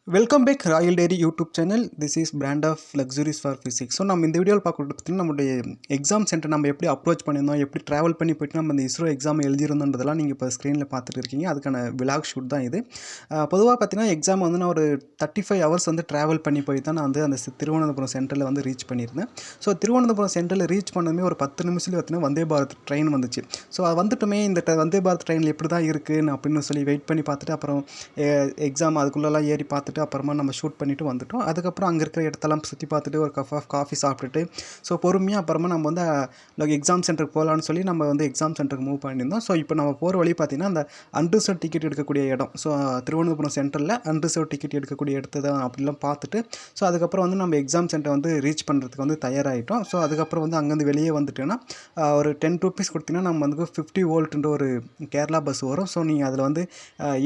Welcome back royal dairy YouTube channel. This is brand of luxuries for physics. So நம்ம இந்த வீடியோவில் பார்க்குறது பார்த்தீங்கன்னா நம்மளுடைய எக்ஸாம் சென்டர் நம்ம எப்படி அப்ரோச் பண்ணியிருந்தோம், எப்படி ட்ராவல் பண்ணி போய்ட்டு நம்ம இந்த இஸ்ரோ எக்ஸாம் எழுதியிருந்தோன்றதெல்லாம் நீங்கள் இப்போ ஸ்க்ரீனில் பார்த்துட்டு இருக்கீங்க. அதுக்கான விலாக் ஷூட் தான் இது. பொதுவாக பார்த்தீங்கன்னா எக்ஸாம் வந்து நான் ஒரு 35 ஹவர்ஸ் வந்து ட்ராவல் பண்ணி போய் தான் நான் வந்து அந்த திருவனந்தபுரம் சென்டரில் வந்து ரீச் பண்ணியிருந்தேன். ஸோ திருவனந்தபுரம் சென்டரில் ரீச் பண்ணதுமே ஒரு 10 நிமிஷத்தில் பார்த்தீங்கன்னா வந்தே பாரத் ட்ரெயின் வந்துச்சு. ஸோ அது வந்துட்டுமே இந்த வந்தே பாரத் ட்ரெயினில் எப்படி தான் இருக்குன்னு அப்படின்னு சொல்லி வெயிட் பண்ணி பார்த்துட்டு அப்புறம் எக்ஸாம் அதுக்குள்ளெல்லாம் ஏறி பார்த்துட்டு அப்புறமா நம்ம ஷூட் பண்ணிவிட்டு வந்துட்டோம். அதுக்கப்புறம் அங்கே இருக்கிற இடத்தெல்லாம் சுற்றி பார்த்துட்டு ஒரு கப் ஆஃப் காஃபி சாப்பிட்டுட்டு ஸோ பொறுமையாக அப்புறமா நம்ம வந்து எக்ஸாம் சென்டருக்கு போகலான்னு சொல்லி நம்ம வந்து எக்ஸாம் சென்டருக்கு மூவ் பண்ணியிருந்தோம். ஸோ இப்போ நம்ம போகிற வழி பார்த்திங்கன்னா அந்த அன்ரிசர்வ் டிக்கெட் எடுக்கக்கூடிய இடம். ஸோ திருவனந்தபுரம் சென்டரில் அன்ரிசர்வ் டிக்கெட் எடுக்கக்கூடிய இடத்த தான் அப்படிலாம் பார்த்துட்டு ஸோ அதுக்கப்புறம் வந்து நம்ம எக்ஸாம் சென்டர் வந்து ரீச் பண்ணுறதுக்கு வந்து தயாராகிட்டோம். ஸோ அதுக்கப்புறம் வந்து அங்கேருந்து வெளியே வந்துட்டோன்னா ஒரு 10 ரூபீஸ் கொடுத்தீங்கன்னா நம்ம வந்து 50 வோல்ட்ன்ற ஒரு கேரளா பஸ் வரும். ஸோ நீங்கள் அதில் வந்து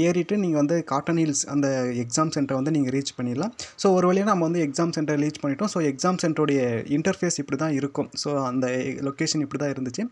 ஏறிட்டு நீங்கள் வந்து காட்டன் ஹில்ஸ் அந்த எக்ஸாம் சென்டரை வந்து நீங்கள் ரீச் பண்ணிடலாம். ஸோ ஒரு வழியாக நம்ம வந்து எக்ஸாம் சென்டர் ரீச் பண்ணிட்டோம். ஸோ எக்ஸாம் சென்டருடைய இன்டர்ஃபேஸ் இப்படி தான் இருக்கும். ஸோ அந்த லொக்கேஷன் இப்படி தான் இருந்துச்சு.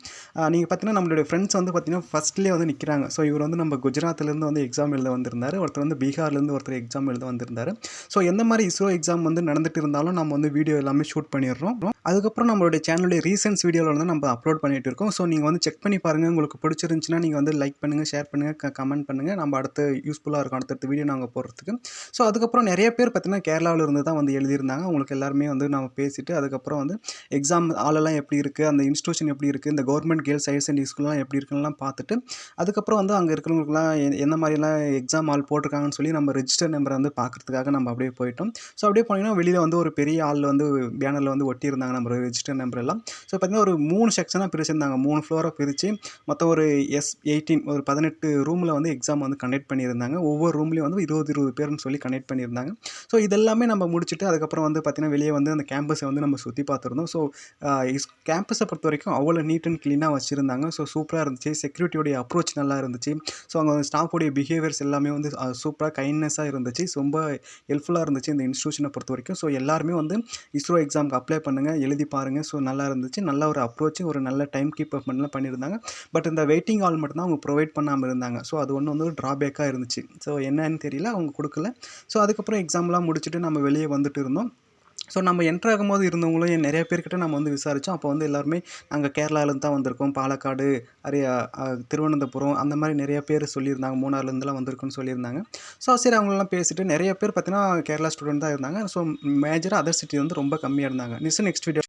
நீங்கள் பார்த்தீங்கன்னா நம்மளுடைய ஃப்ரெண்ட்ஸ் வந்து பார்த்தீங்கன்னா ஃபஸ்ட்லேயே வந்து நிற்கிறாங்க. ஸோ இவர் வந்து நம்ம குஜராத்லேருந்து வந்து எக்ஸாம் எழுத வந்திருந்தார். ஒருத்தர் வந்து பீகார்லேருந்து ஒருத்தர் எக்ஸாம் எழுத வந்திருந்தார். ஸோ எந்த மாதிரி இஸ்ரோ எக்ஸாம் வந்து நடந்துட்டு இருந்தாலும் நம்ம வந்து வீடியோ எல்லாமே ஷூட் பண்ணிடுறோம். அதுக்கப்புறம் நம்மளுடைய சேனலுடைய ரீசன்ஸ் வீடியோவில் வந்து நம்ம அப்லோட் பண்ணிட்டு இருக்கோம். ஸோ நீங்கள் வந்து செக் பண்ணி பாருங்கள். உங்களுக்கு பிடிச்சிருந்துச்சுன்னா நீங்கள் வந்து லைக் பண்ணுங்கள், ஷேர் பண்ணுங்கள், கமெண்ட் பண்ணுங்கள். நம்ம அடுத்து யூஸ்ஃபுல்லாக இருக்கும் அடுத்தடுத்த வீடியோ நாங்கள் போடுறதுக்கு. ஸோ அதுக்கப்புறம் நிறைய பேர் பார்த்தீங்கன்னா கேரளாவில் இருந்து தான் வந்து எழுதியிருந்தாங்க. அவங்களுக்கு எல்லாருமே வந்து நம்ம பேசிட்டு அதுக்கப்புறம் வந்து எக்ஸாம் ஆளெல்லாம் எப்படி இருக்குது, அந்த இன்ஸ்டியூஷன் எப்படி இருக்குது, இந்த கவர்மெண்ட் கேர்ள்ஸ் ஹையர் செகண்டரி ஸ்கூல்லாம் எப்படி இருக்குன்னுலாம் பார்த்துட்டு அதுக்கப்புறம் வந்து அங்கே இருக்கிறவங்களுக்குலாம் எந்த மாதிரிலாம் எக்ஸாம் ஆள் போட்டிருக்காங்கன்னு சொல்லி நம்ம ரெஜிஸ்டர் நம்பரை வந்து பார்க்குறதுக்காக நம்ம அப்படியே போயிட்டோம். ஸோ அப்படியே போனீங்கன்னா வெளியில் வந்து ஒரு பெரிய ஆள் வந்து பேனரில் வந்து ஒட்டியிருந்தாங்க நம்ம ரெஜிஸ்டர் நம்பர் எல்லாம். ஸோ பார்த்தீங்கன்னா ஒரு 3 செக்ஷனாக பிரிச்சிருந்தாங்க. 3 ஃப்ளோராக பிரித்து மொத்தம் ஒரு S18 ஒரு 18 ரூமில் வந்து எக்ஸாம் வந்து கண்டக்ட் பண்ணியிருந்தாங்க. ஒவ்வொரு ரூம்லேயும் வந்து 20 பேர்னு சொல்லி கண்டக்ட் பண்ணியிருந்தாங்க. ஸோ இதெல்லாமே நம்ம முடிச்சுட்டு அதுக்கப்புறம் வந்து பார்த்திங்கன்னா வெளியே வந்து அந்த கேம்பஸை வந்து நம்ம சுற்றி பார்த்துருந்தோம். ஸோ கேம்பஸை பொறுத்த வரைக்கும் அவ்வளோ நீட் அண்ட் க்ளீனாக வச்சுருந்தாங்க. ஸோ சூப்பராக இருந்துச்சு. செக்யூரிட்டியோடைய அப்ரோச் நல்லா இருந்துச்சு. ஸோ அங்கே ஸ்டாஃபோடைய பிஹேவியர்ஸ் எல்லாமே வந்து சூப்பராக கைண்ட்னஸாக இருந்துச்சு. ரொம்ப ஹெல்ப்ஃபுல்லாக இருந்துச்சு இந்த இன்ஸ்டியூஷனை பொறுத்த வரைக்கும். ஸோ எல்லாருமே வந்து இஸ்ரோ எக்ஸாமுக்கு அப்ளை பண்ணுங்கள், எழுதி பாருங்கள். ஸோ நல்லா இருந்துச்சு. நல்ல ஒரு அப்ரோச்சு, ஒரு நல்ல டைம் கீப்பப்மெண்ட்லாம் பண்ணியிருந்தாங்க. பட் இந்த வெயிட்டிங் ஹால் மட்டும் தான் அவங்க ப்ரொவைட் பண்ணாமல் இருந்தாங்க. ஸோ அது ஒன்று வந்து ஒரு ட்ராபேக்காக இருந்துச்சு. ஸோ என்னன்னு தெரியல, அவங்க கொடுக்கல. ஸோ அதுக்கப்புறம் எக்ஸாம்லாம் முடிச்சுட்டு நம்ம வெளியே வந்துட்டு இருந்தோம். ஸோ நம்ம என்ட்ரு ஆகும்போது இருந்தவங்களும் நிறைய பேர்கிட்ட நம்ம வந்து விசாரித்தோம். அப்போ வந்து எல்லாருமே நாங்கள் கேரளாவிலேருந்து தான் வந்திருக்கோம், பாலக்காடு, திருவனந்தபுரம் அந்த மாதிரி நிறைய பேர் சொல்லியிருந்தாங்க. மூணாறுலேருந்துலாம் வந்திருக்குன்னு சொல்லியிருந்தாங்க. ஸோ சரி அவங்களெலாம் பேசிவிட்டு நிறைய பேர் பார்த்தீங்கன்னா கேரளா ஸ்டூடெண்ட் தான் இருந்தாங்க. ஸோ மேஜராக அதர் சிட்டி வந்து ரொம்ப கம்மியாக இருந்தாங்க. Next video